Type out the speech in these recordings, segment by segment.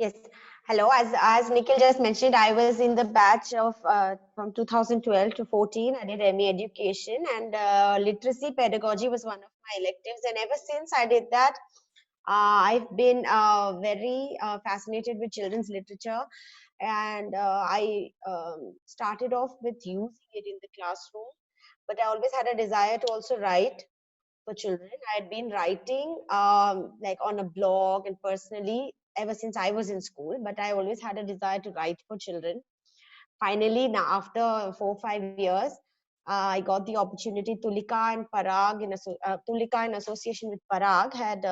Yes. Hello. As Nikhil just mentioned, I was in the batch of from 2012 to 14. I did ME education, and literacy pedagogy was one of my electives. And ever since I did that, I've been very fascinated with children's literature, and I started off with using it in the classroom. But I always had a desire to also write for children. I had been writing like on a blog and personally ever since I was in school, but I always had a desire to write for children. Finally, now after 4 5 years, I got the opportunity. Tulika and Parag Tulika in association with Parag had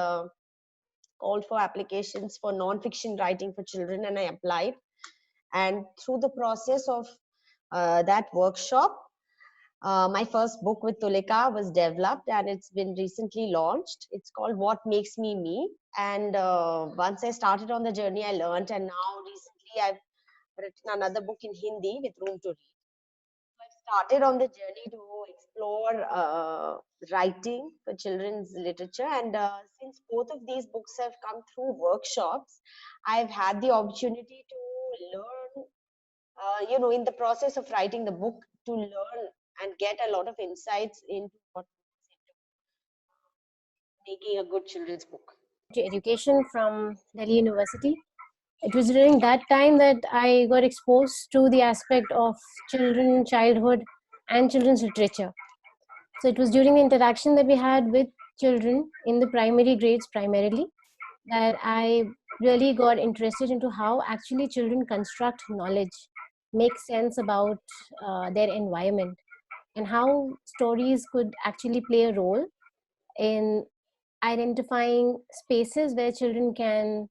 called for applications for non-fiction writing for children, and I applied. And through the process of that workshop, my first book with Tulika was developed and it's been recently launched. It's called What Makes Me Me. And once I started on the journey, I learned. And now recently I've written another book in Hindi with Room to Read. So I've started on the journey to explore writing for children's literature. And since both of these books have come through workshops, I've had the opportunity to learn in the process of writing the book, to learn and get a lot of insights into what goes into making a good children's book. To education from Delhi University. It was during that time that I got exposed to the aspect of children, childhood, and children's literature. So it was during the interaction that we had with children in the primary grades primarily that I really got interested into how actually children construct knowledge, make sense about their environment, and how stories could actually play a role in identifying spaces where children can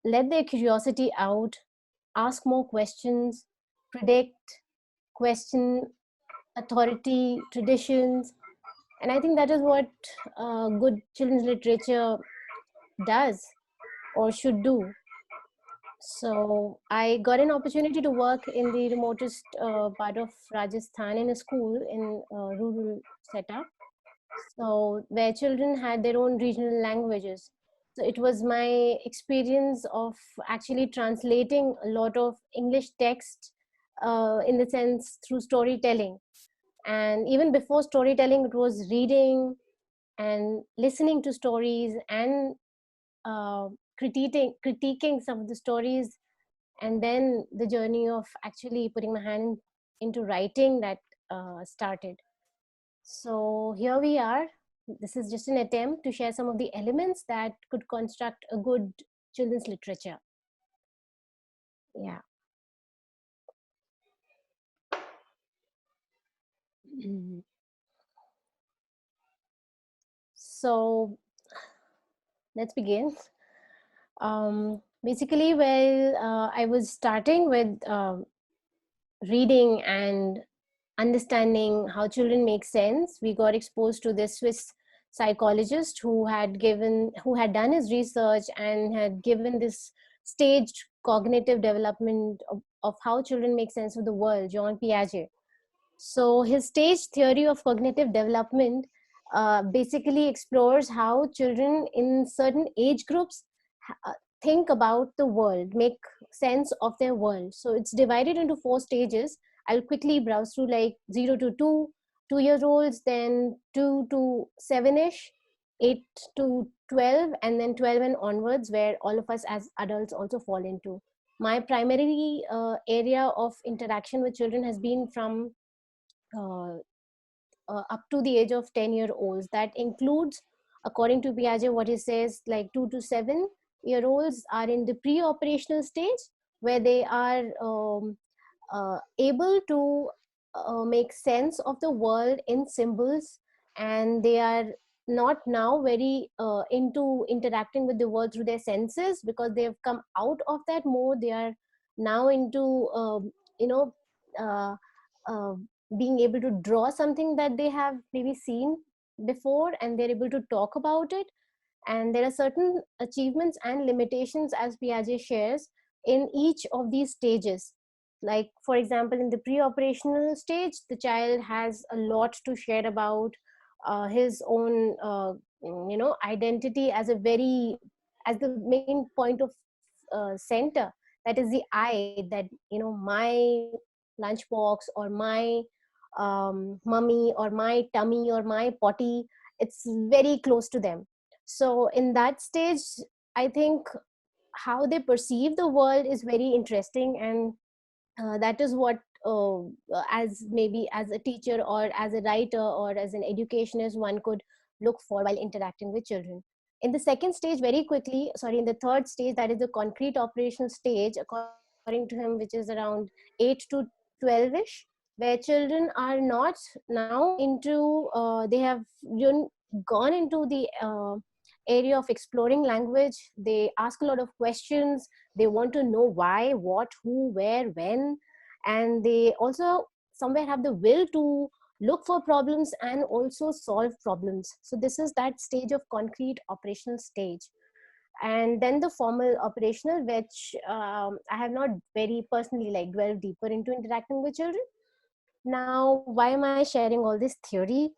let their curiosity out, ask more questions, predict, question authority, traditions. And I think that is what good children's literature does or should do. So I got an opportunity to work in the remotest part of Rajasthan in a school in a rural setup. So where children had their own regional languages. So it was my experience of actually translating a lot of English text in the sense through storytelling. And even before storytelling, it was reading and listening to stories and uh, critiquing some of the stories, and then the journey of actually putting my hand into writing that started. So here we are. This is just an attempt to share some of the elements that could construct a good children's literature. Yeah. So let's begin. Basically, well, I was starting with reading and understanding how children make sense. We got exposed to this Swiss psychologist who had done his research and had given this staged cognitive development of how children make sense of the world, Jean Piaget. So his stage theory of cognitive development basically explores how children in certain age groups think about the world, make sense of their world. So it's divided into 4 stages. I'll quickly browse through, like 0 to 2, 2 years olds, then 2 to 7ish, 8 to 12, and then 12 and onwards, where all of us as adults also fall into. My primary area of interaction with children has been from uh, up to the age of 10-year-olds. That includes, according to Piaget, what he says, like 2 to 7-year-olds are in the pre-operational stage, where they are able to make sense of the world in symbols, and they are not now very into interacting with the world through their senses, because they have come out of that mode. They are now into you know uh, uh, being able to draw something that they have maybe seen before, and they're able to talk about it. And there are certain achievements and limitations, as Piaget shares, in each of these stages. Like, for example, in the pre-operational stage, the child has a lot to share about his own identity as a very, as the main point of center, that is the I, that my lunchbox or my mummy or my tummy or my potty, it's very close to them. So in that stage, I think how they perceive the world is very interesting, and that is what as maybe as a teacher or as a writer or as an educationist one could look for while interacting with children. In the second stage, very quickly, sorry, in the third stage, that is the concrete operational stage, according to him, which is around 8 to 12ish, where children are not now into they have gone into the area of exploring language. They ask a lot of questions. They want to know why, what, who, where, when, and they also somewhere have the will to look for problems and also solve problems. So this is that stage of concrete operational stage. And then the formal operational, which I have not very personally like dwelled deeper into interacting with children. Now, why am I sharing all this theory?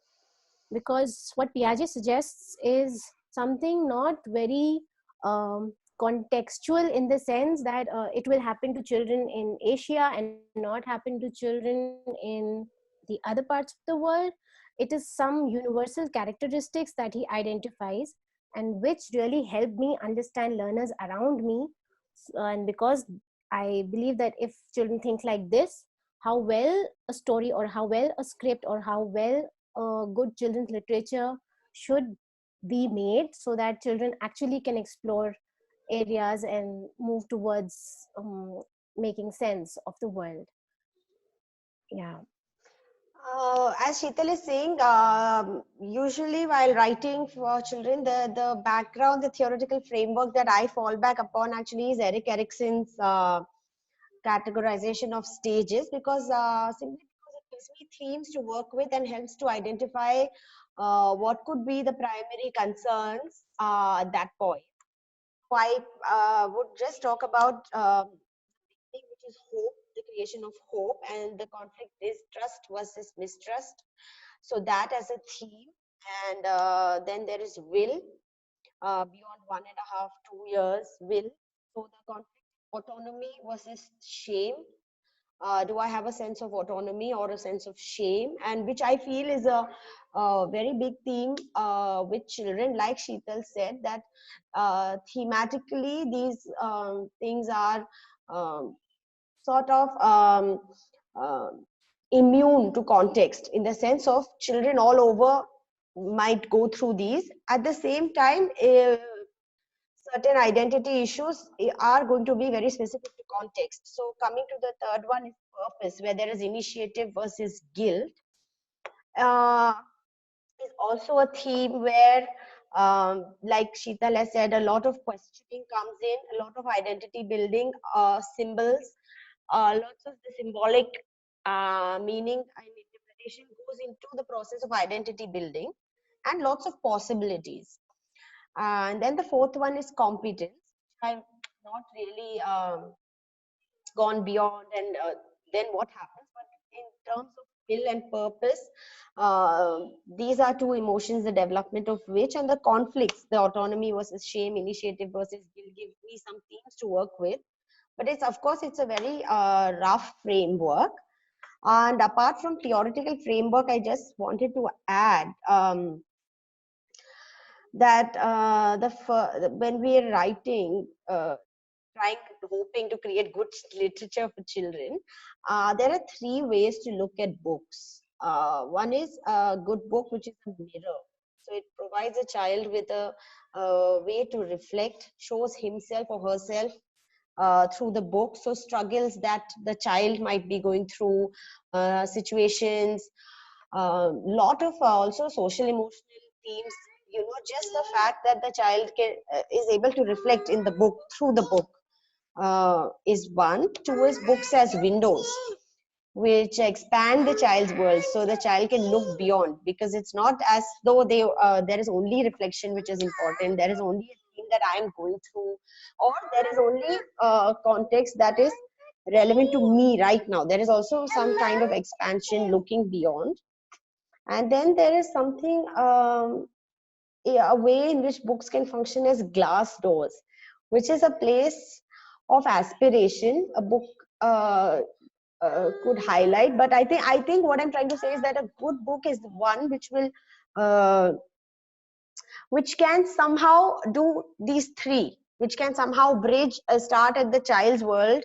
Because what Piaget suggests is something not very contextual, in the sense that it will happen to children in Asia and not happen to children in the other parts of the world. It is some universal characteristics that he identifies, and which really help me understand learners around me. And because I believe that if children think like this, how well a story or how well a script or how well good children's literature should be made, so that children actually can explore areas and move towards making sense of the world. Yeah. As Sheetal is saying, usually while writing for children, the background, the theoretical framework that I fall back upon actually is Erik Erikson's categorization of stages, because simply because it gives me themes to work with and helps to identify what could be the primary concerns at that point. So I would just talk about thing which is hope, the creation of hope, and the conflict is trust versus mistrust. So that as a theme, and then there is will, beyond 1.5, 2 years, will. So the conflict, autonomy versus shame. Do I have a sense of autonomy or a sense of shame? And which I feel is a very big theme with children, like Sheetal said, that thematically these things are sort of uh, immune to context, in the sense of children all over might go through these. At the same time, certain identity issues are going to be very specific to context. So coming to the third one is purpose, where there is initiative versus guilt. Uh, is also a theme where, like Sheetal has said, a lot of questioning comes in, a lot of identity building, symbols, lots of the symbolic meaning and interpretation goes into the process of identity building, and lots of possibilities. And then the fourth one is competence. I've not really gone beyond, and then what happens. But in terms of will and purpose, these are two emotions, the development of which, and the conflicts, the autonomy versus shame, initiative versus guilt, give me some themes to work with. But it's, of course, it's a very rough framework. And apart from theoretical framework, I just wanted to add that when we are writing, trying, hoping to create good literature for children, there are three ways to look at books. One is a good book, which is a mirror. So it provides a child with a way to reflect, shows himself or herself through the book. So struggles that the child might be going through, situations, lot of also social emotional themes. Just the fact that the child is able to reflect in the book, through the book, is one. Two is books as windows, which expand the child's world, so the child can look beyond, because it's not as though there is only reflection which is important, there is only a thing that I am going through, or there is only context that is relevant to me right now. There is also some kind of expansion, looking beyond. And then there is something, a way in which books can function as glass doors, which is a place of aspiration a book could highlight. But I think what I'm trying to say is that a good book is one which will which can somehow do these three, which can somehow bridge a start at the child's world,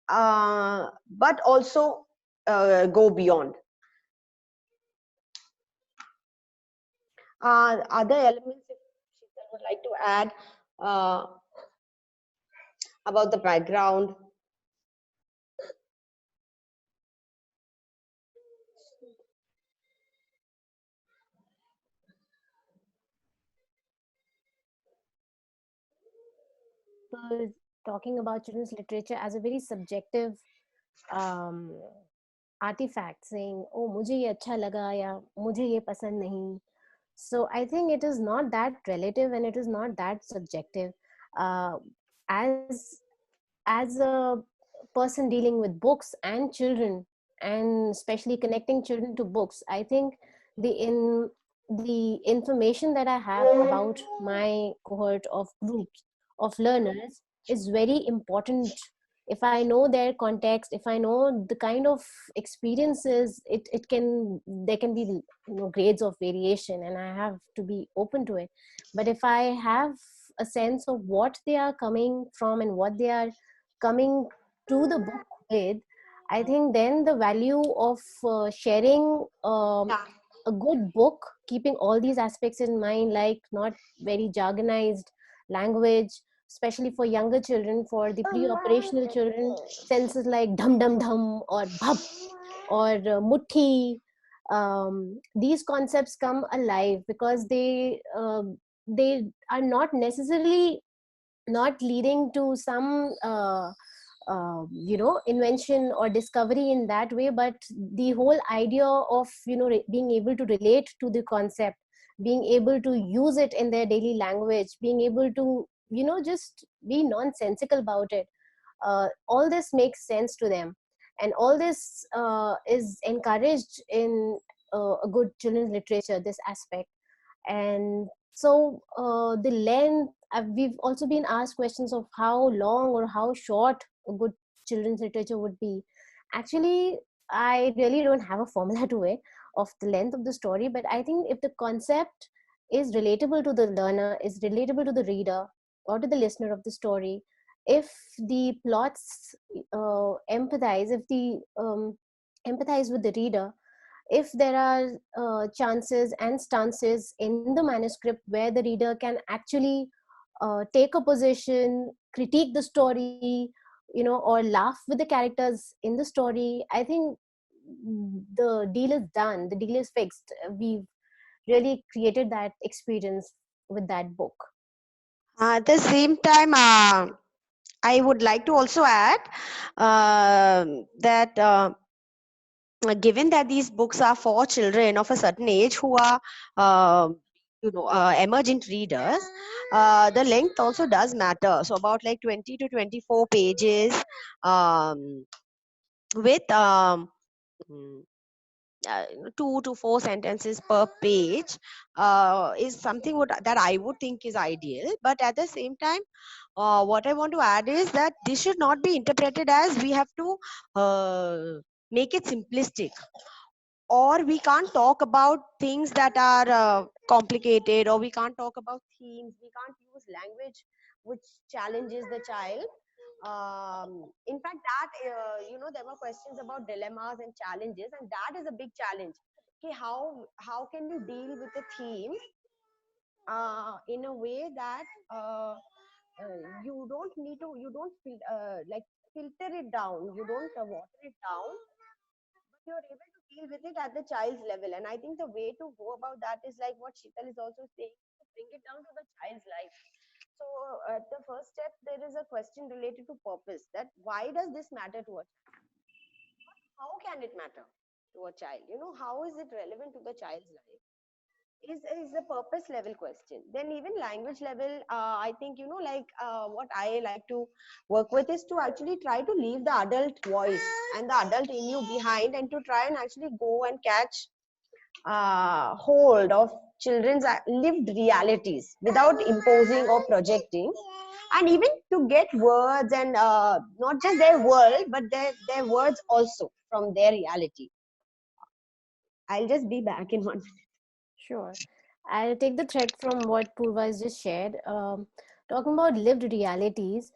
but also go beyond. Other elements, if Sheetal would like to add about the background. People talking about children's literature as a very subjective um, artifact, saying, "Oh, मुझे ये अच्छा लगा" या "मुझे ये पसंद नहीं." So I think it is not that relative and it is not that subjective. Uh, as a person dealing with books and children, and especially connecting children to books, I think the information that I have about my cohort of groups of learners is very important. If I know their context, if I know the kind of experiences, it can, there can be, grades of variation, and I have to be open to it. But if I have a sense of what they are coming from and what they are coming to the book with, I think then the value of sharing a good book, keeping all these aspects in mind, like not very jargonized language, especially for younger children, for the pre-operational children, senses like dhum dhum dhum or bhap or muthi. These concepts come alive because they are not necessarily not leading to some invention or discovery in that way, but the whole idea of being able to relate to the concept, being able to use it in their daily language, being able to just be nonsensical about it, all this makes sense to them, and all this is encouraged in a good children's literature, this aspect. And so the length, we've also been asked questions of how long or how short a good children's literature would be. Actually, I really don't have a formula to it of the length of the story, but I think if the concept is relatable to the learner, is relatable to the reader or to the listener of the story, if the plots empathize, if the empathize with the reader, if there are chances and stances in the manuscript where the reader can actually take a position, critique the story, or laugh with the characters in the story, I think the deal is done, the deal is fixed. We've really created that experience with that book. At the same time, I would like to also add that given that these books are for children of a certain age who are emergent readers, the length also does matter. So about like 20 to 24 pages with 2 to 4 sentences per page is something that I would think is ideal. But at the same time, what I want to add is that this should not be interpreted as we have to make it simplistic, or we can't talk about things that are complicated, or we can't talk about themes, we can't use language which challenges the child. In fact, that there were questions about dilemmas and challenges, and that is a big challenge. Okay, how can you deal with the theme in a way that you don't need to, you don't like filter it down, you don't water it down, but you're able to deal with it at the child's level. And I think the way to go about that is like what Sheetal is also saying, to bring it down to the child's life. So at the first step, there is a question related to purpose, that why does this matter to a child? How can it matter to a child? How is it relevant to the child's life? Is the purpose level question. Then even language level, I think what I like to work with is to actually try to leave the adult voice and the adult in you behind, and to try and actually go and catch hold of children's lived realities without imposing or projecting, and even to get words and not just their world, but their words also from their reality. I'll just be back in 1 minute. Sure. I'll take the thread from what Purva has just shared. Talking about lived realities,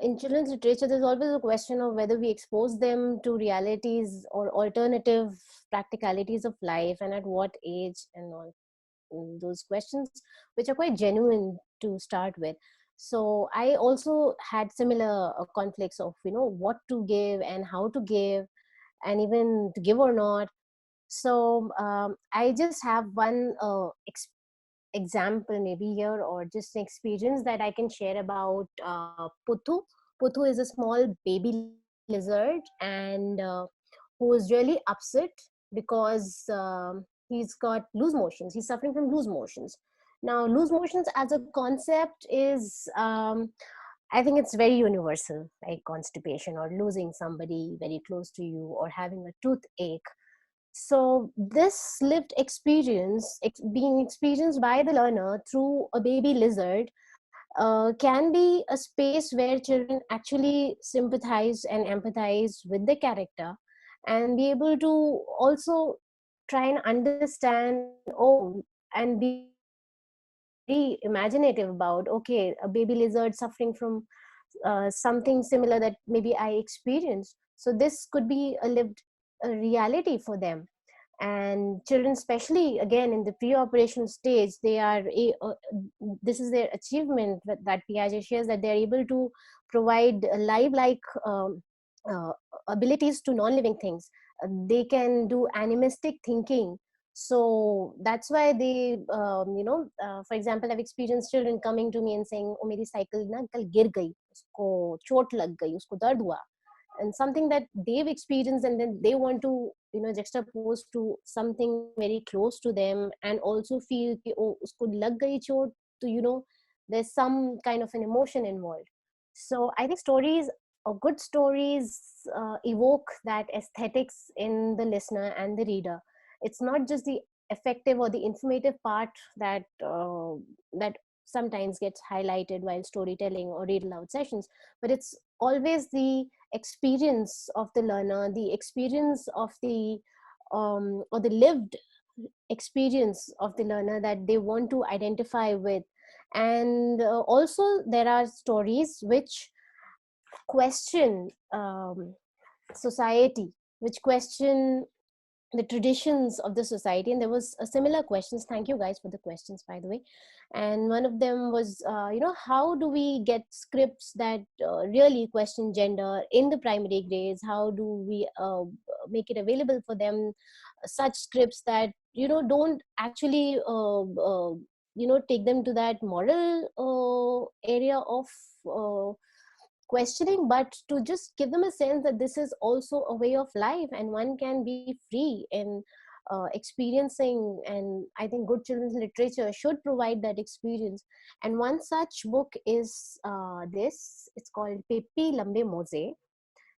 in children's literature, there's always a question of whether we expose them to realities or alternative practicalities of life, and at what age, and all those questions, which are quite genuine to start with. So I also had similar conflicts of, what to give and how to give, and even to give or not. So I just have one example maybe here, or just an experience that I can share about Puthu. Puthu is a small baby lizard, and who is really upset because he's got loose motions. He's suffering from loose motions. Now, loose motions as a concept is, I think it's very universal, like constipation or losing somebody very close to you or having a toothache. So this lived experience, being experienced by the learner through a baby lizard, can be a space where children actually sympathize and empathize with the character, and be able to also try and understand, and be very imaginative about, okay, a baby lizard suffering from something similar that maybe I experienced. So this could be a lived reality for them. And children, especially again in the pre-operational stage, they are this is their achievement that Piaget shares, that they're able to provide live-like uh, abilities to non-living things. They can do animistic thinking. So that's why they, for example, I've experienced children coming to me and saying, oh, meri cycle na kal gir gayi, usko chot lag gayi, usko dard hua. And something that they've experienced, and then they want to, juxtapose to something very close to them, and also feel ki, oh, usko lag gayi chot. So, there's some kind of an emotion involved. So I think stories, or good stories, evoke that aesthetics in the listener and the reader. It's not just the effective or the informative part that sometimes gets highlighted while storytelling or read aloud sessions, but it's always the experience of the learner, the experience of the or the lived experience of the learner that they want to identify with. And also there are stories which question society, which question the traditions of the society. And there was a similar questions, thank you guys for the questions, by the way. And one of them was, how do we get scripts that really question gender in the primary grades? How do we make it available for them, such scripts that don't actually take them to that moral area of questioning, but to just give them a sense that this is also a way of life, and one can be free in experiencing. And I think good children's literature should provide that experience. And one such book is this. It's called Pippi Lambe-Mose,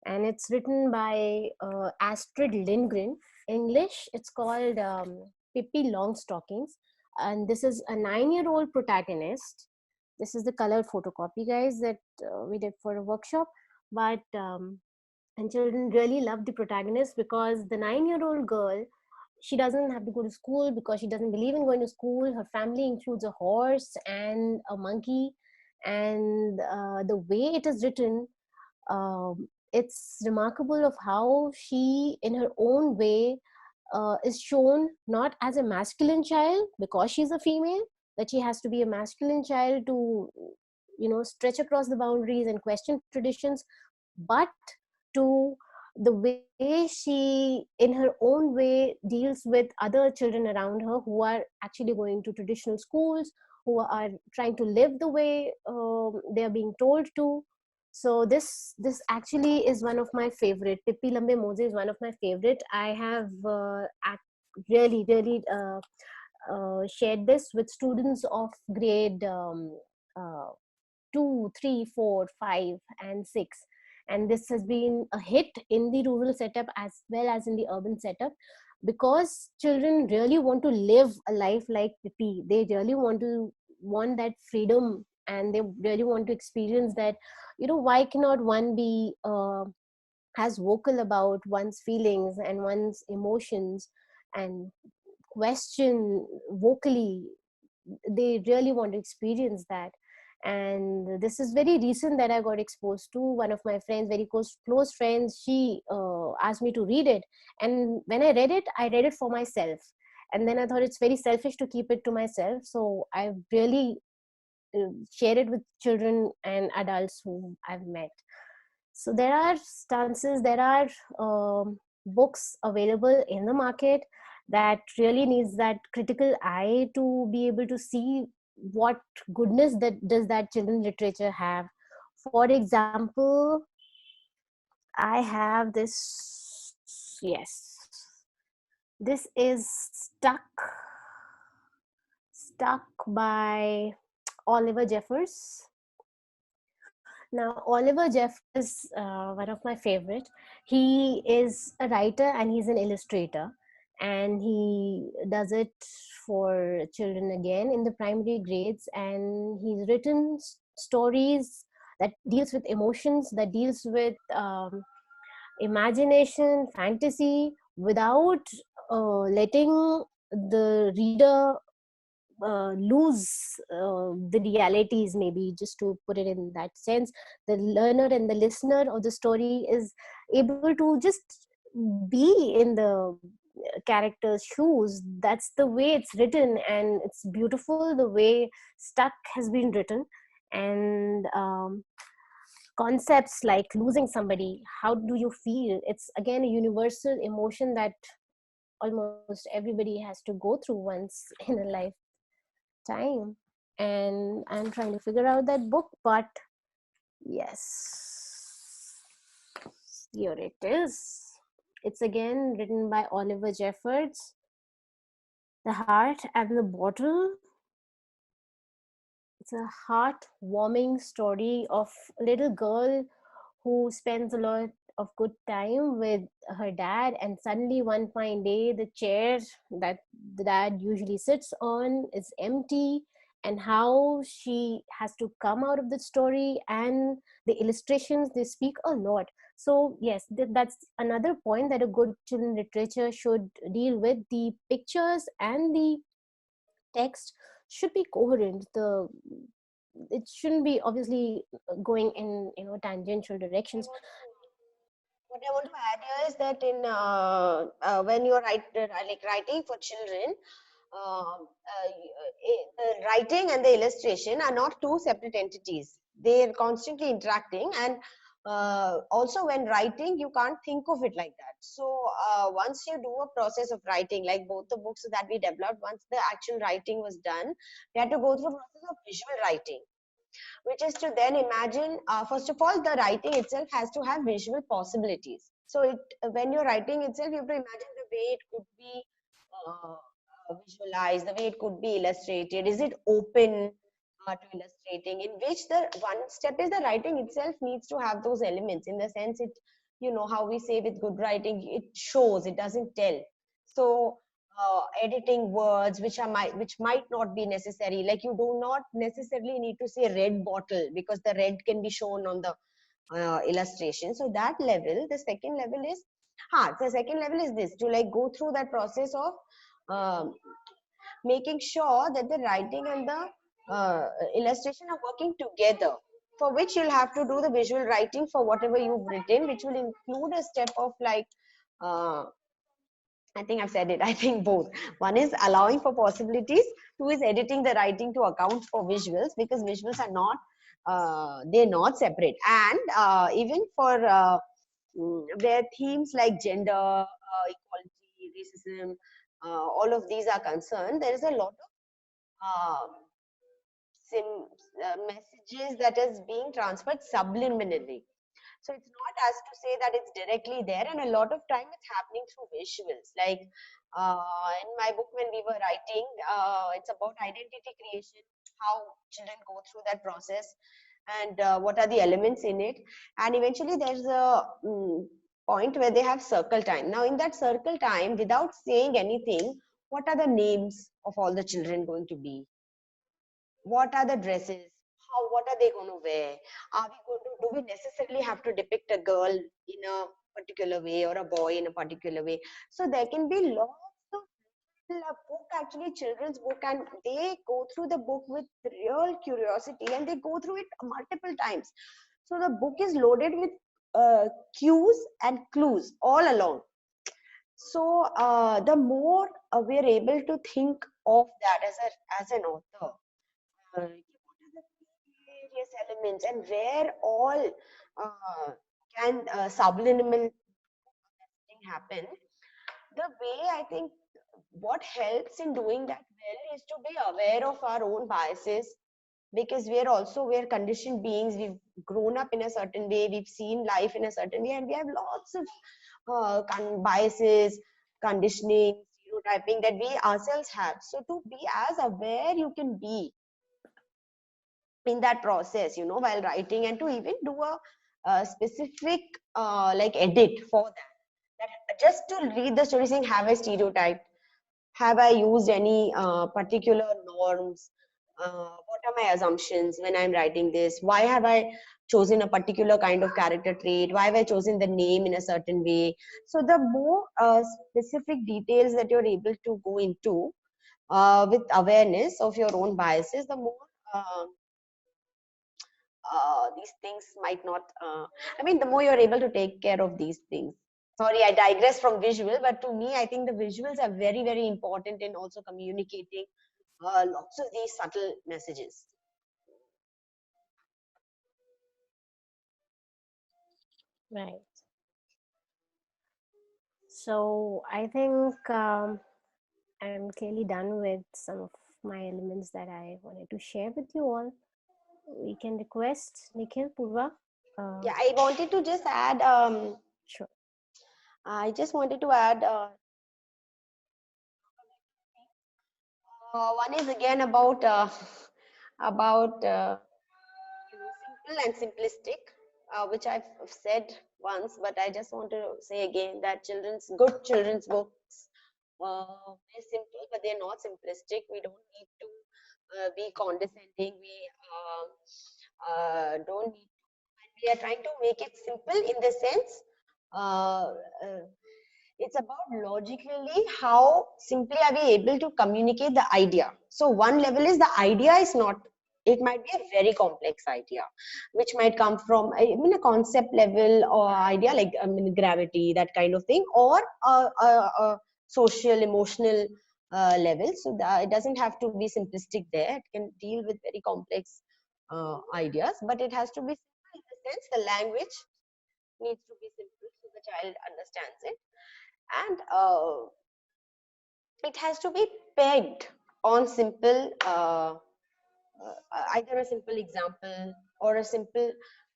and it's written by Astrid Lindgren. English, it's called Pippi Longstockings. And this is a 9-year-old protagonist. This is the colored photocopy, guys, that we did for a workshop. But and children really love the protagonist, because the 9-year-old girl, she doesn't have to go to school because she doesn't believe in going to school. Her family includes a horse and a monkey. And the way it is written, it's remarkable of how she, in her own way, is shown not as a masculine child because she's a female, that she has to be a masculine child to stretch across the boundaries and question traditions, but to the way she in her own way deals with other children around her who are actually going to traditional schools, who are trying to live the way they are being told to. So this actually is one of my favorite. Pippi Lambe-Mose is one of my favorite. I have really shared this with students of grade uh, 2, 3, 4, 5, and 6. And this has been a hit in the rural setup as well as in the urban setup, because children really want to live a life like Pippi. They really want that freedom and they really want to experience that, why cannot one be as vocal about one's feelings and one's emotions, and question vocally. They really want to experience that. And this is very recent that I got exposed to. One of my friends, very close friends, she asked me to read it, and when I read it for myself, and then I thought it's very selfish to keep it to myself, so I really share it with children and adults whom I've met. So there are stances, there are books available in the market that really needs that critical eye to be able to see what goodness that does that children's literature have. For example, I have this, yes, this is Stuck by Oliver Jeffers. Now, Oliver Jeffers is one of my favorite. He is a writer and he's an illustrator, and he does it for children again in the primary grades. And he's written stories that deals with emotions, that deals with imagination, fantasy, without letting the reader lose the realities, maybe, just to put it in that sense. The learner and the listener of the story is able to just be in the character's shoes. That's the way it's written, and it's beautiful the way Stuck has been written. And concepts like losing somebody, how do you feel, it's again a universal emotion that almost everybody has to go through once in a lifetime. And I'm trying to figure out that book, but yes, here it is. It's again written by Oliver Jeffers, The Heart and the Bottle. It's a heartwarming story of a little girl who spends a lot of good time with her dad, and suddenly one fine day the chair that the dad usually sits on is empty, and how she has to come out of the story. And the illustrations, they speak a lot. So yes, that's another point that a good children literature should deal with. The pictures and the text should be coherent. It shouldn't be obviously going in tangential directions. What I want to add here is that in when you're like writing for children, the writing and the illustration are not two separate entities. They are constantly interacting, and also when writing, you can't think of it like that. So once you do a process of writing, like both the books that we developed, once the actual writing was done, we had to go through a process of visual writing, which is to then imagine, first of all, the writing itself has to have visual possibilities. So when you're writing itself, you have to imagine the way it could be visualized, the way it could be illustrated. Is it open to illustrating? In which the one step is the writing itself needs to have those elements, in the sense it, how we say with good writing, it shows, it doesn't tell. So editing words which might not be necessary, like you do not necessarily need to say red bottle because the red can be shown on the illustration. So that level, the second level is this, to like go through that process of making sure that the writing and the illustration are working together, for which you'll have to do the visual writing for whatever you've written, which will include a step of like I think I've said it. I think both. One is allowing for possibilities. Two is editing the writing to account for visuals, because visuals are not, they're not separate. And even for where themes like gender, equality, racism, all of these are concerned, there is a lot of uh, messages that is being transferred subliminally. So it's not as to say that it's directly there, and a lot of time it's happening through visuals. Like in my book, when we were writing, it's about identity creation, how children go through that process, and what are the elements in it. And eventually, there's a point where they have circle time. Now, in that circle time, without saying anything, what are the names of all the children going to be? What are the dresses? what are they going to wear? Are we going to, do we necessarily have to depict a girl in a particular way or a boy in a particular way? So there can be lots of book, actually children's book, and they go through the book with real curiosity and they go through it multiple times. So the book is loaded with cues and clues all along. So the more we're able to think of that as an author, what are the various elements and where all can subliminal thing happen. The way I think what helps in doing that well is to be aware of our own biases, because we're conditioned beings. We've grown up in a certain way, we've seen life in a certain way, and we have lots of biases, conditioning, stereotyping that we ourselves have. So to be as aware you can be in that process, while writing, and to even do a specific like edit for that just to read the story saying, have I stereotyped, have I used any particular norms, what are my assumptions when I'm writing this, why have I chosen a particular kind of character trait, why have I chosen the name in a certain way. So the more specific details that you're able to go into with awareness of your own biases, the more these things might not the more you're able to take care of these things. Sorry, I digress from visual, but to me I think the visuals are very, very important in also communicating lots of these subtle messages. Right. So I think I'm clearly done with some of my elements that I wanted to share with you all. We can request Nikhil, Purva. Yeah, I wanted to just add Sure. I just wanted to add one is again about simple and simplistic, which I've said once, but I just want to say again that good children's books, they're simple, but they're not simplistic. We don't need to be condescending. We don't need we are trying to make it simple in the sense uh, uh, it's about logically how simply are we able to communicate the idea. So one level is the idea is not, it might be a very complex idea which might come from a concept level or idea like gravity, that kind of thing, or a social emotional level. So it doesn't have to be simplistic there, it can deal with very complex ideas, but it has to be simple in the sense the language needs to be simple so the child understands it, and it has to be pegged on simple either a simple example or a simple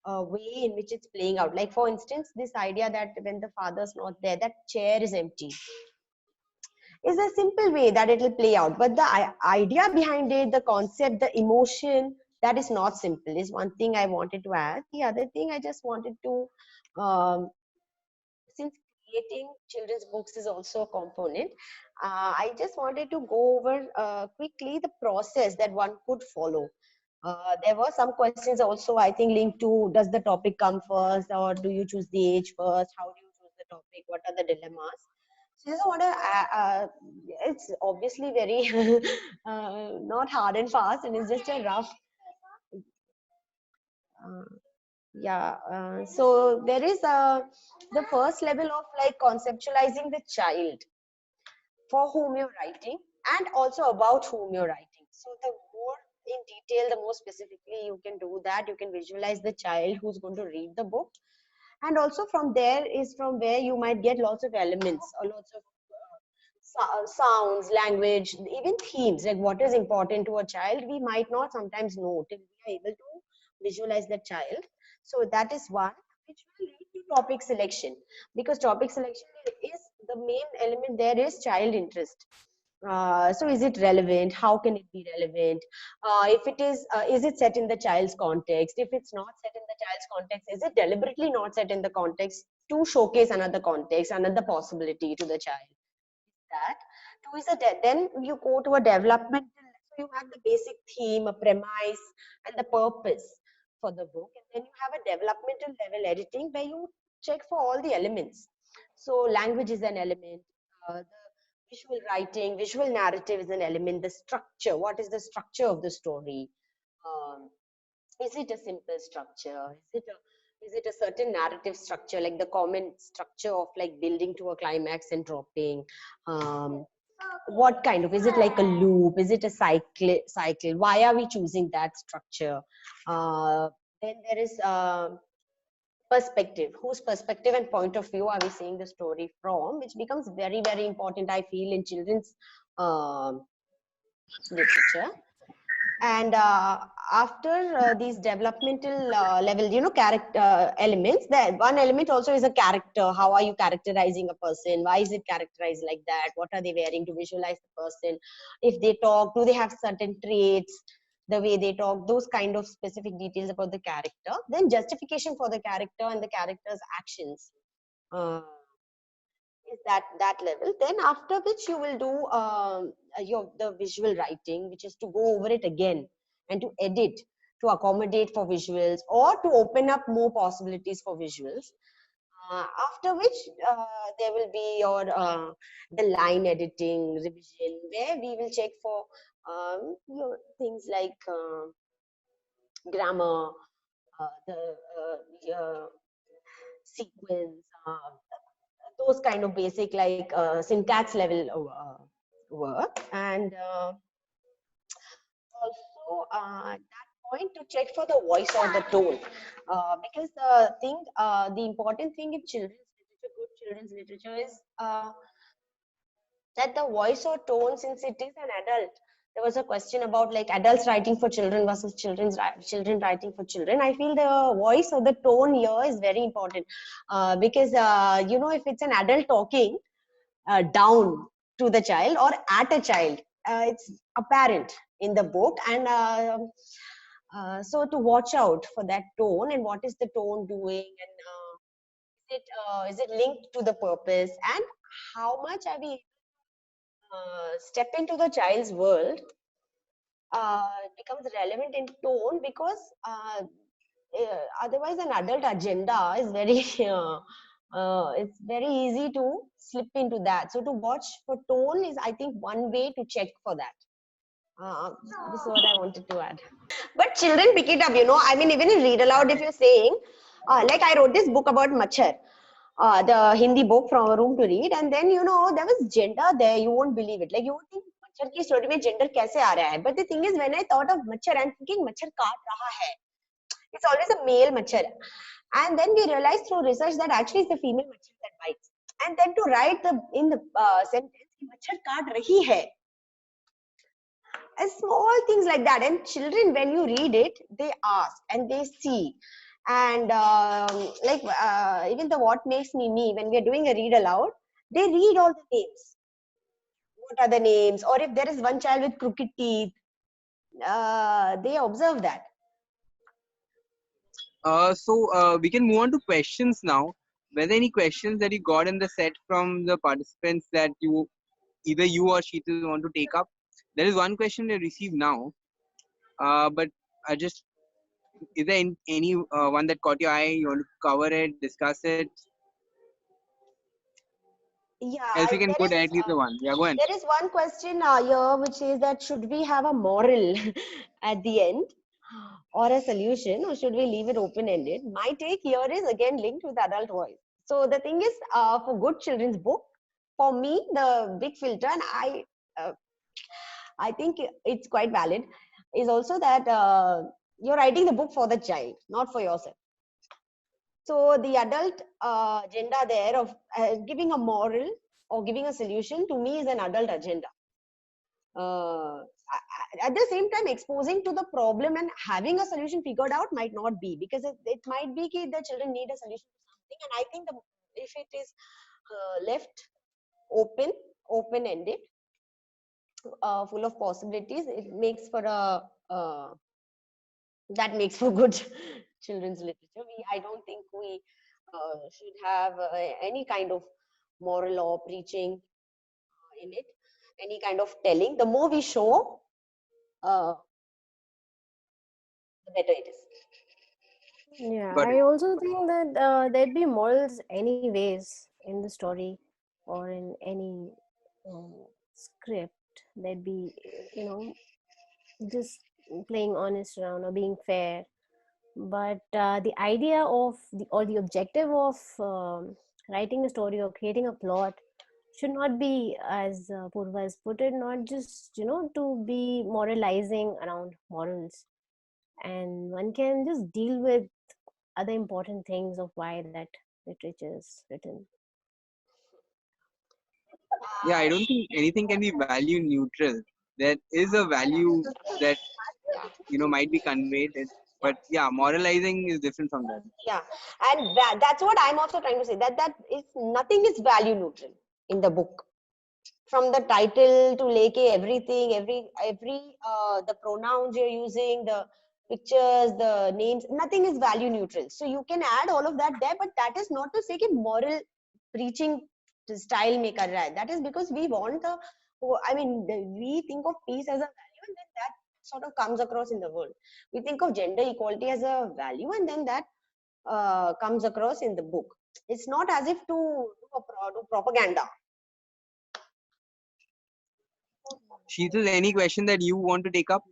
way in which it's playing out. Like for instance, this idea that when the father's not there, that chair is empty, is a simple way that it will play out, but the idea behind it, the concept, the emotion, that is not simple, is one thing I wanted to add. The other thing I just wanted to since creating children's books is also a component, I just wanted to go over quickly the process that one could follow. There were some questions also, I think, linked to, does the topic come first or do you choose the age first? How do you choose the topic? What are the dilemmas? So I just want to, it's obviously very not hard and fast, and it's just a rough. Uh, yeah, so there is the first level of like conceptualizing the child for whom you're writing and also about whom you're writing. So the more in detail, the more specifically you can do that, you can visualize the child who's going to read the book. And also from there is from where you might get lots of elements or lots of sounds, language, even themes, like what is important to a child, we might not sometimes know till we are able to visualize the child. So that is one, which will lead to topic selection, because topic selection is the main element there is child interest. So is it relevant? How can it be relevant? If it is it set in the child's context? If it's not set in the child's context, is it deliberately not set in the context to showcase another context, another possibility to the child? That two is then you go to a developmental, so you have the basic theme, a premise, and the purpose for the book. And then you have a developmental level editing where you check for all the elements. So language is an element, the visual writing, visual narrative is an element, the structure, what is the structure of the story? Um, is it a simple structure? Is it a certain narrative structure, like the common structure of like building to a climax and dropping? What kind of, is it like a loop? Is it a cycle? Why are we choosing that structure? Then there is perspective. Whose perspective and point of view are we seeing the story from, which becomes very, very important, I feel, in children's um literature. And after these developmental level, character elements, that one element also is a character. How are you characterizing a person? Why is it characterized like that? What are they wearing to visualize the person? If they talk, do they have certain traits? The way they talk, those kind of specific details about the character. Then justification for the character and the character's actions. Uh, is that level. Then after which you will do your the visual writing, which is to go over it again and to edit, to accommodate for visuals or to open up more possibilities for visuals. After which there will be the line editing revision, where we will check for things like grammar, the sequence, those kind of basic like syntax level work. And also at that point to check for the voice or the tone, because the important thing in children's literature, good children's literature, is that the voice or tone, since it is an adult. There was a question about like adults writing for children versus children writing for children. I feel the voice or the tone here is very important, because if it's an adult talking down to the child or at a child, it's apparent in the book. And so to watch out for that tone, and what is the tone doing, and is it linked to the purpose, and how much are we step into the child's world, becomes relevant in tone, because otherwise an adult agenda is very it's very easy to slip into that. So to watch for tone is, I think, one way to check for that. This is what I wanted to add. But children pick it up, I mean, even in read aloud, if you're saying, like I wrote this book about Machar, the Hindi book from a room to read, and then there was gender there. You won't believe it. Like you would think Machar ki story mein gender kaise aa raha hai? But the thing is, when I thought of Machar, I'm thinking Machar kaat raha hai. It's always a male Machar, and then we realized through research that actually it's the female Machar that bites. And then to write in the sentence, Machar kaat rahi hai. And small things like that, and children, when you read it, they ask and they see. And even the What Makes Me, when we are doing a read aloud, they read all the names. What are the names? Or if there is one child with crooked teeth, they observe that. So we can move on to questions now. Were there any questions that you got in the set from the participants that either you or Sheetal want to take up? There is one question they received now, but is there any one that caught your eye? You want to cover it, discuss it? Yeah, Else we can go directly to the one. Yeah, go ahead. there is one question here which says that should we have a moral at the end or a solution, or should we leave it open-ended? My take here is again linked with adult voice. So the thing is, for good children's book, for me, the big filter, and I think it's quite valid, is also that you're writing the book for the child, not for yourself. So the adult agenda there of giving a moral or giving a solution, to me, is an adult agenda. At the same time, exposing to the problem and having a solution figured out might not be, because it might be that the children need a solution to something. And I think if it is left open-ended, full of possibilities, it makes for that makes for good children's literature. I don't think we should have any kind of moral or preaching in it, any kind of telling. The more we show, the better it is. Yeah, Got I it. also think that there'd be morals anyways in the story or in any script. There'd be, you know, just playing honest around or being fair. But the idea of the objective of writing a story or creating a plot should not be, as Purva has put it, not just, you know, to be moralizing around morals. And one can just deal with other important things of why that literature is written. Yeah, I don't think anything can be value neutral. There is a value that Yeah. might be conveyed, but yeah, moralizing is different from that. Yeah, and that's what I'm also trying to say, that is nothing is value neutral in the book. From the title to leke everything, every the pronouns you're using, the pictures, the names, nothing is value neutral. So you can add all of that there, but that is not to say कि moral preaching style में कर रहा है. That is because we want we think of peace as a value, and then that sort of comes across in the world. We think of gender equality as a value, and then that comes across in the book. It's not as if to do propaganda. Sheetal, any question that you want to take up?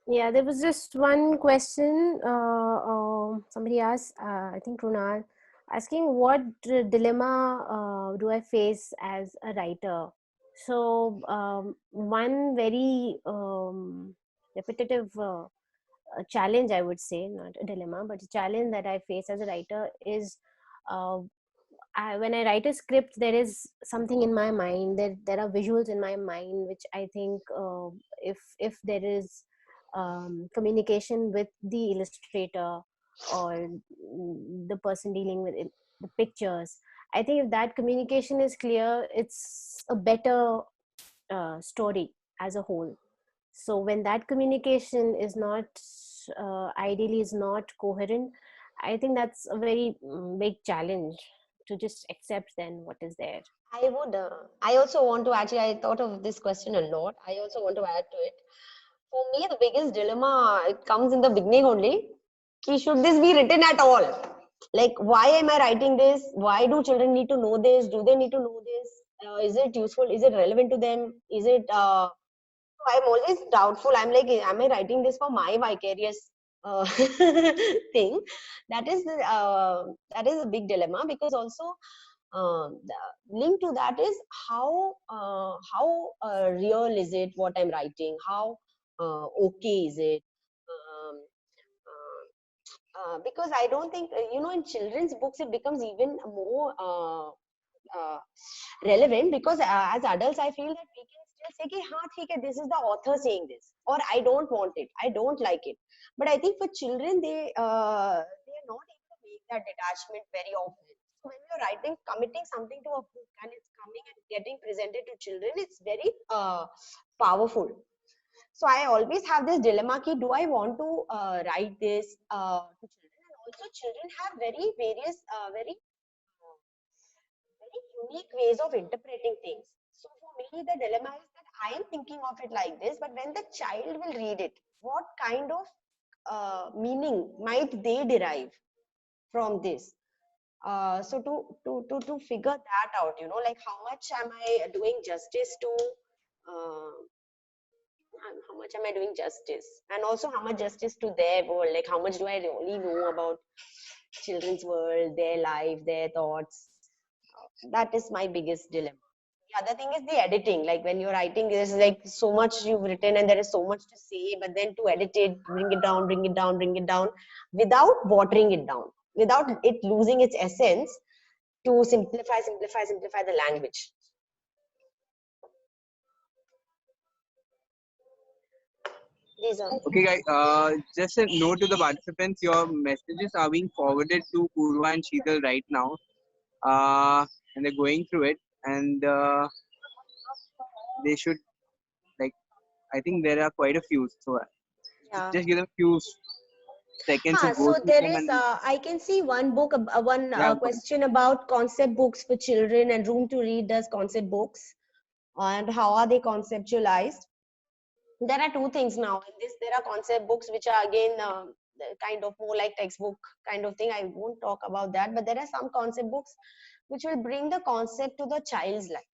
Yeah, there was just one question. Somebody asked, I think Runal, asking what dilemma do I face as a writer? So, one very repetitive challenge, I would say, not a dilemma, but a challenge that I face as a writer is uh, when I write a script, there is something in my mind. There are visuals in my mind, which I think if there is communication with the illustrator or the person dealing with it, the pictures, I think if that communication is clear, it's a better story as a whole. So when that communication is not ideally is not coherent, I think that's a very big challenge to just accept then what is there. I would. I also want to actually. I thought of this question a lot. I also want to add to it. For me, the biggest dilemma it comes in the beginning only. Ki should this be written at all? Like, why am I writing this? Why do children need to know this? Do they need to know this? Is it useful? Is it relevant to them? Is it? I'm always doubtful. I'm like, am I writing this for my vicarious thing? That is a big dilemma, because also the link to that is how real is it what I'm writing, how okay is it, um, because I don't think in children's books it becomes even more uh, relevant, because as adults I feel that we can still say कि हाँ ठीक है, this is the author saying this, or I don't want it, I don't like it. But I think for children they are not able to make that detachment very often. So when you're writing, committing something to a book and it's coming and getting presented to children, it's very powerful. So I always have this dilemma ki do I want to write this to children? And also children have very various very unique ways of interpreting things. So for me, the dilemma is that I am thinking of it like this, but when the child will read it, what kind of meaning might they derive from this? So to figure that out, like how much am I doing justice to, how much am I doing justice, and also how much justice to their world? Like how much do I really know about children's world, their life, their thoughts? That is my biggest dilemma. The other thing is the editing. Like when you're writing, there's like so much you've written and there is so much to say, but then to edit it, bring it down, bring it down, bring it down, without watering it down, without it losing its essence, to simplify the language. These are Okay, guys. Just a note to the participants: your messages are being forwarded to Purva and Sheetal right now, and they're going through it, and they should like. I think there are quite a few, so yeah. just give them a few seconds to go So through there them, is, and I can see one book, one yeah, question about concept books for children, and Room to Read does concept books, and how are they conceptualized? there are two things now in this. There are concept books which are again kind of more like textbook kind of thing. I won't talk about that, but there are some concept books which will bring the concept to the child's life.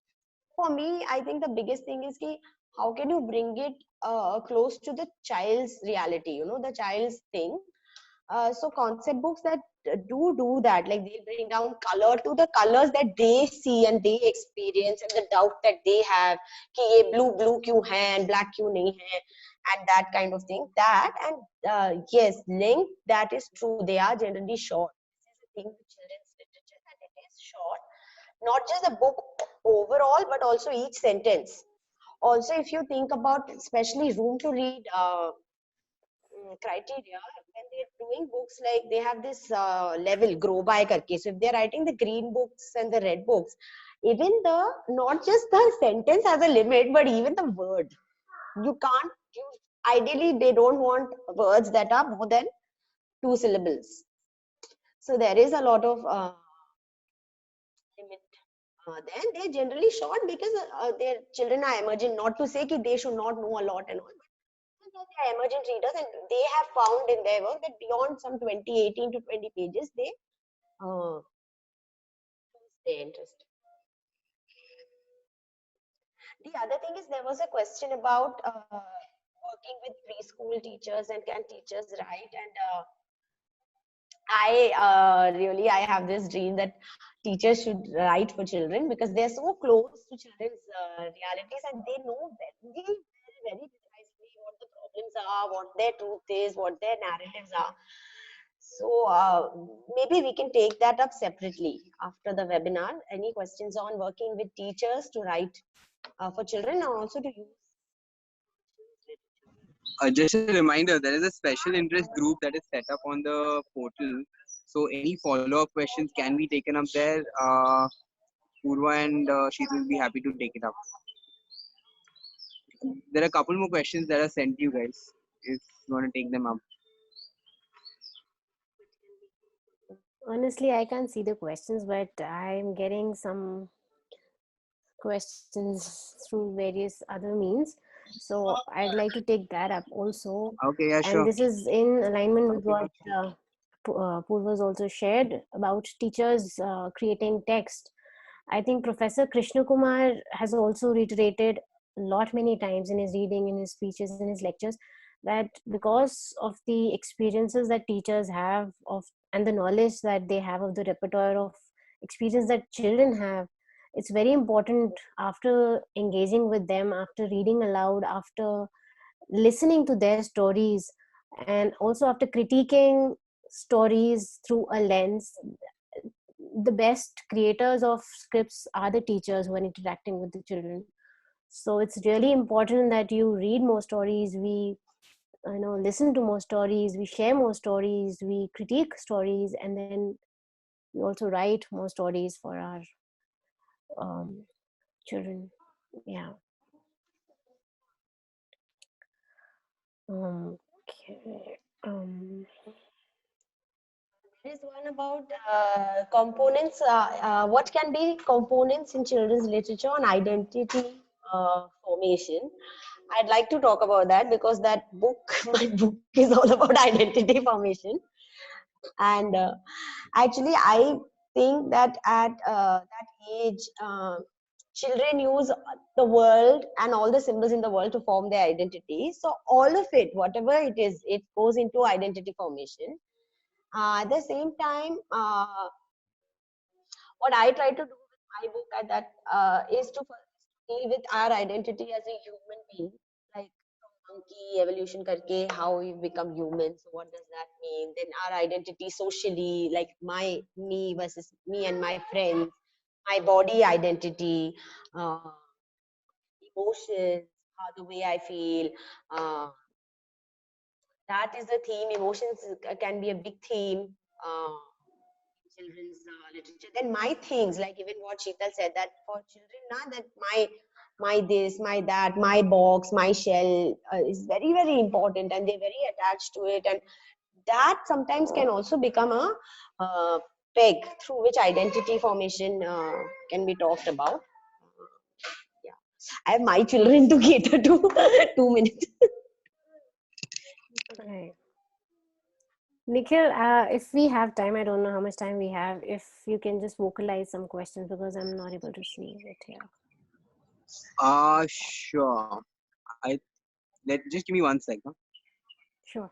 For me, I think the biggest thing is ki, how can you bring it close to the child's reality, you know, the child's thing. So concept books that do that, like they bring down color to the colors that they see and they experience, and the doubt that they have कि ये blue blue क्यों है and black क्यों नहीं है, and that kind of thing. That and yes, length, that is true. They are generally short. This is the thing with children's literature, that it is short. Not just the book overall, but also each sentence. Also, if you think about especially room to read criteria, when they're doing books, like they have this level grow by karke. So if they're writing the green books and the red books, even the not just the sentence has a limit, but even the word, you can't use. Ideally, they don't want words that are more than 2 syllables. So there is a lot of limit. Then they're generally short because their children are emerging. Not to say that they should not know a lot and all, but they are emergent readers, and they have found in their work that beyond some 18 to 20 pages, they lose their interest. The other thing is, there was a question about working with preschool teachers and can teachers write, and I have this dream that teachers should write for children, because they're so close to children's realities, and they know very precisely what the problems are, what their truth is, what their narratives are. So maybe we can take that up separately after the webinar. Any questions on working with teachers to write for children, and also to use Just a reminder, there is a special interest group that is set up on the portal. So any follow-up questions can be taken up there. Purva and Sheetal will be happy to take it up. There are a couple more questions that are sent to you guys, if you want to take them up. Honestly, I can't see the questions, but I'm getting some questions through various other means. So I'd like to take that up also. Okay, yeah, sure. And this is in alignment with what Purva's also shared about teachers creating text. I think Professor Krishna Kumar has also reiterated a lot many times in his reading, in his speeches, in his lectures, that because of the experiences that teachers have of and the knowledge that they have of the repertoire of experience that children have, it's very important after engaging with them, after reading aloud, after listening to their stories, and also after critiquing stories through a lens. The best creators of scripts are the teachers who are interacting with the children. So it's really important that you read more stories, we listen to more stories, we share more stories, we critique stories, and then we also write more stories for our children. Yeah. Okay. There is one about components. What can be components in children's literature on identity formation? I'd like to talk about that, because that book, my book, is all about identity formation. And actually, I think that at that age, children use the world and all the symbols in the world to form their identity. So all of it, whatever it is, it goes into identity formation. At the same time, what I try to do with my book at that is to first deal with our identity as a human being, like from monkey evolution karke, how we become humans. So what does that mean? Then our identity socially, like me versus me and my friends, my body identity, emotions, how the way I feel. That is the theme. Emotions can be a big theme. Children's literature. Then my things, like even what Sheetal said, that for children, now that my this, my that, my box, my shell is very, very important, and they're very attached to it, and that sometimes can also become a peg through which identity formation can be talked about. Yeah. I have my children to cater to. 2 minutes. Right. Nikhil, if we have time, I don't know how much time we have. If you can just vocalize some questions because I'm not able to see it here. Sure. Just give me 1 second. Sure.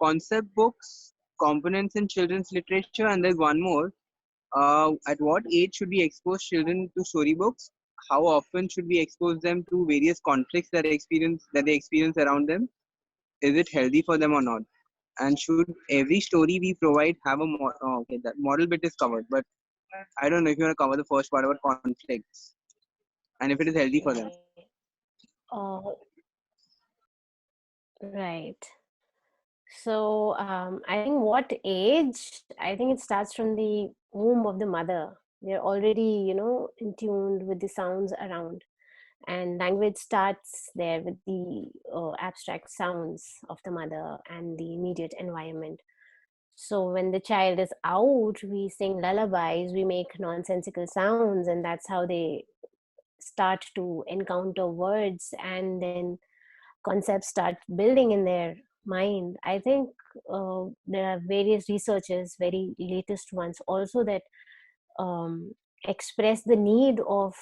Concept books, components in children's literature, and there's one more. At what age should we expose children to storybooks? How often should we expose them to various conflicts that they experience around them? Is it healthy for them or not? And should every story we provide have a okay, that model bit is covered, but I don't know if you want to cover the first part about conflicts and if it is healthy for them. Uh, right. So I think what age? I think it starts from the womb of the mother. They're already, in tuned with the sounds around, and language starts there with the abstract sounds of the mother and the immediate environment. So when the child is out, we sing lullabies, we make nonsensical sounds, and that's how they start to encounter words, and then concepts start building in their mind. I think there are various researchers, very latest ones also, that um, express the need of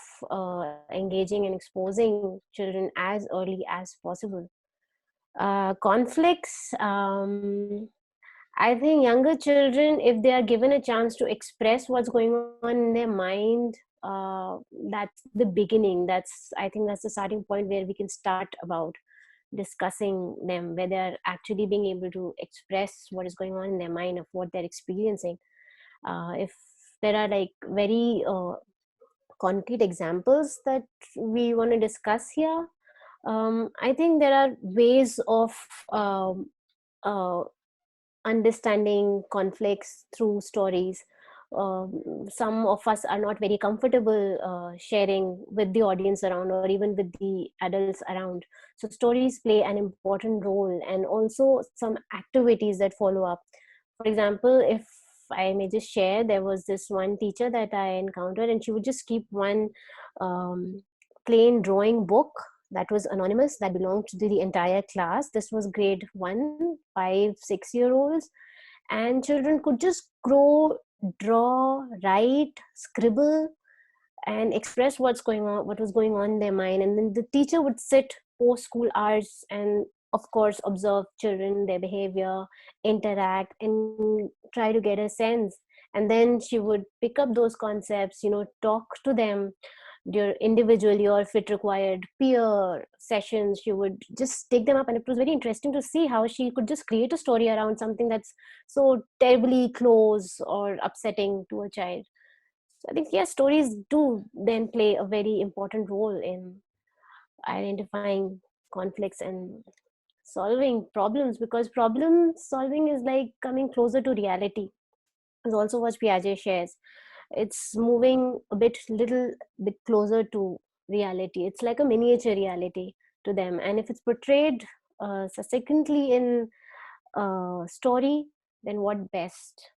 engaging and exposing children as early as possible. Conflicts, I think younger children, if they are given a chance to express what's going on in their mind, that's the beginning. I think that's the starting point where we can start about discussing them, where they're actually being able to express what is going on in their mind of what they're experiencing. If there are like very concrete examples that we want to discuss here, I think there are ways of uh, understanding conflicts through stories. Some of us are not very comfortable sharing with the audience around or even with the adults around. So stories play an important role, and also some activities that follow up. For example, if I may just share, there was this one teacher that I encountered, and she would just keep one um, plain drawing book that was anonymous, that belonged to the entire class. This was grade 1, 5, 6 year olds, and children could just draw, write, scribble, and express what was going on in their mind. And then the teacher would sit post school hours and of course observe children, their behavior, interact, and try to get a sense. And then she would pick up those concepts, talk to them individually, or if it required peer sessions, she would just take them up. And it was very interesting to see how she could just create a story around something that's so terribly close or upsetting to a child. So I think, yes, stories do then play a very important role in identifying conflicts and solving problems, because problem solving is like coming closer to reality. Is also what Piaget shares. It's moving little bit closer to reality. It's like a miniature reality to them, and if it's portrayed succinctly in story, then what best?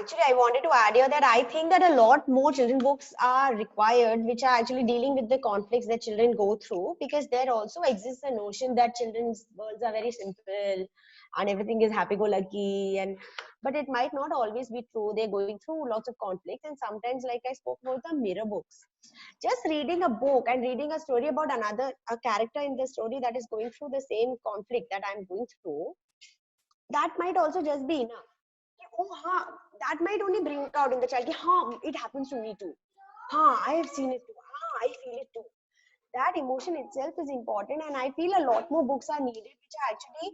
Actually, I wanted to add here that I think that a lot more children books are required, which are actually dealing with the conflicts that children go through, because there also exists a notion that children's worlds are very simple and everything is happy-go-lucky, but it might not always be true. They're going through lots of conflicts, and sometimes, like I spoke about the mirror books, just reading a book and reading a story about a character in the story that is going through the same conflict that I'm going through, that might also just be enough. Oh, that might only bring out in the child, it happens to me too. I have seen it too. I feel it too. That emotion itself is important, and I feel a lot more books are needed, which are actually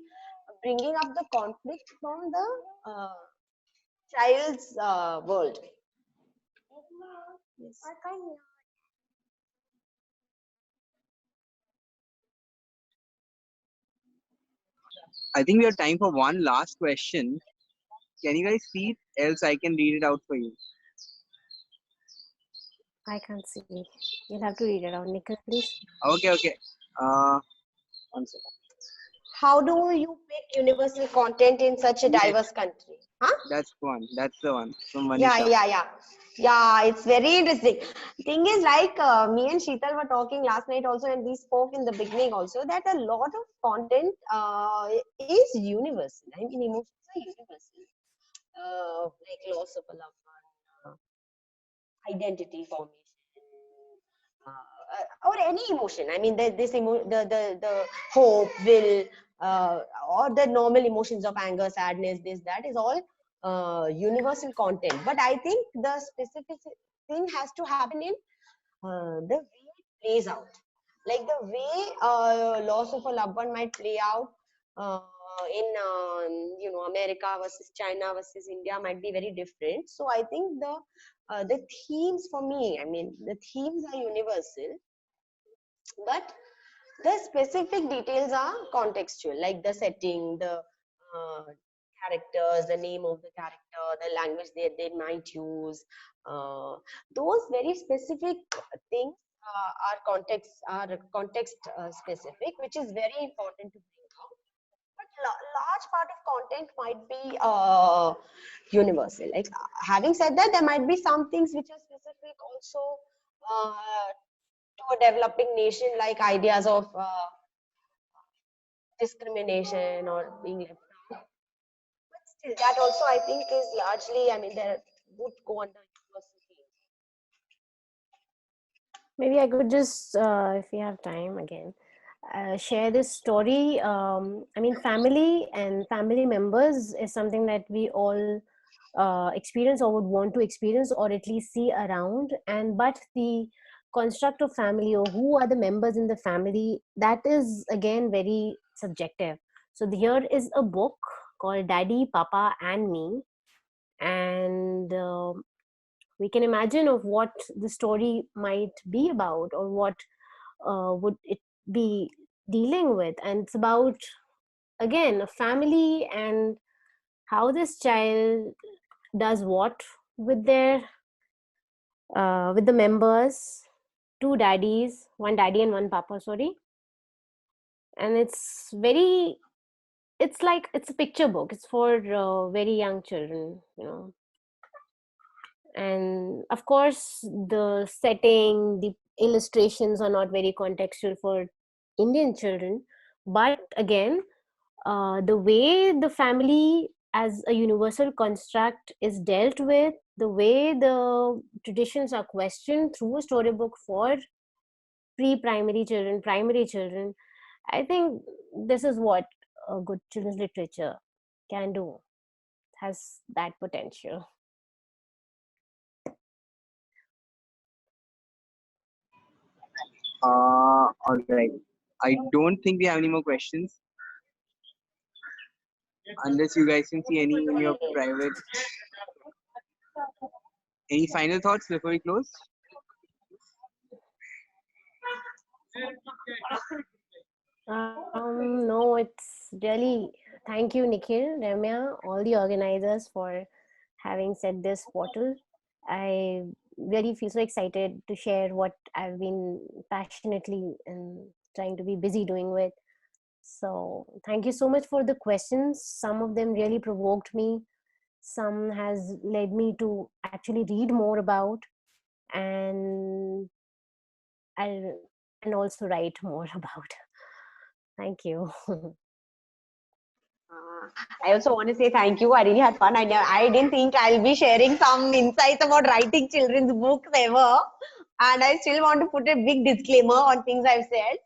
bringing up the conflict from the child's world. Yes. I think we have time for one last question. Can you guys see it? Else I can read it out for you. I can't see. You'll have to read it out, Nikhil, please. Okay. 1 second. how do you pick universal content in such a diverse country? Huh? That's one. That's the one from Yeah, Manisha. yeah, it's very interesting. Thing is, like me and Sheetal were talking last night also, and we spoke in the beginning also that a lot of content is universal. I mean, emotions are universal, like loss of a loved one, identity formation, or any emotion. I mean, the hope, will, or the normal emotions of anger, sadness, this, that is all universal content. But I think the specific thing has to happen in the way it plays out. Like the way loss of a loved one might play out in America versus China versus India might be very different. So I think the themes for me, I mean, the themes are universal, but the specific details are contextual, like the setting, the characters, the name of the character, the language they might use. Those very specific things are context specific, which is very important to bring out. But large part of content might be universal. Like having said that, there might be some things which are specific also to a developing nation, like ideas of discrimination or being left out. But still, that also I think is largely, I mean, there would go under university. Maybe I could just, if we have time again, share this story. I mean, family and family members is something that we all experience or would want to experience or at least see around. And but the construct of family or who are the members in the family, that is again very subjective. So here is a book called Daddy, Papa, and Me, and we can imagine of what the story might be about or what would it be dealing with. And it's about, again, a family and how this child does what with their with the members, two daddies, one daddy and one papa, sorry. And it's like it's a picture book. It's for very young children, you know. And of course the setting, the illustrations are not very contextual for Indian children, but again, the way the family as a universal construct is dealt with, the way the traditions are questioned through a storybook for pre-primary children, primary children, I think this is what a good children's literature can do. It has that potential. All right. I don't think we have any more questions. Unless you guys can see any in your private. Any final thoughts before we close? No, it's really, thank you, Nikhil, Ramya, all the organizers for having set this portal. I really feel so excited to share what I've been passionately and trying to be busy doing with. So thank you so much for the questions. Some of them really provoked me. Some has led me to actually read more about and I'll and also write more about. Thank you. I also want to say thank you. I really had fun. I didn't think I'll be sharing some insights about writing children's books ever. And I still want to put a big disclaimer on things I've said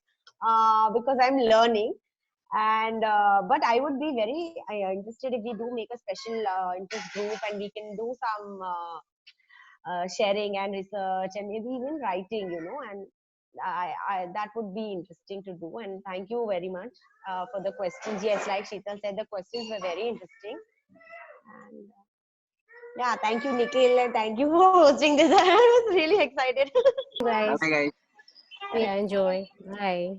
because I'm learning. And but I would be very interested if we do make a special interest group and we can do some sharing and research and maybe even writing, and that would be interesting to do. And thank you very much for the questions. Yes, like Sheetal said, the questions were very interesting. And yeah, thank you, Nikhil, and thank you for hosting this. I was really excited. Guys, Bye, guys. yeah, enjoy. Bye.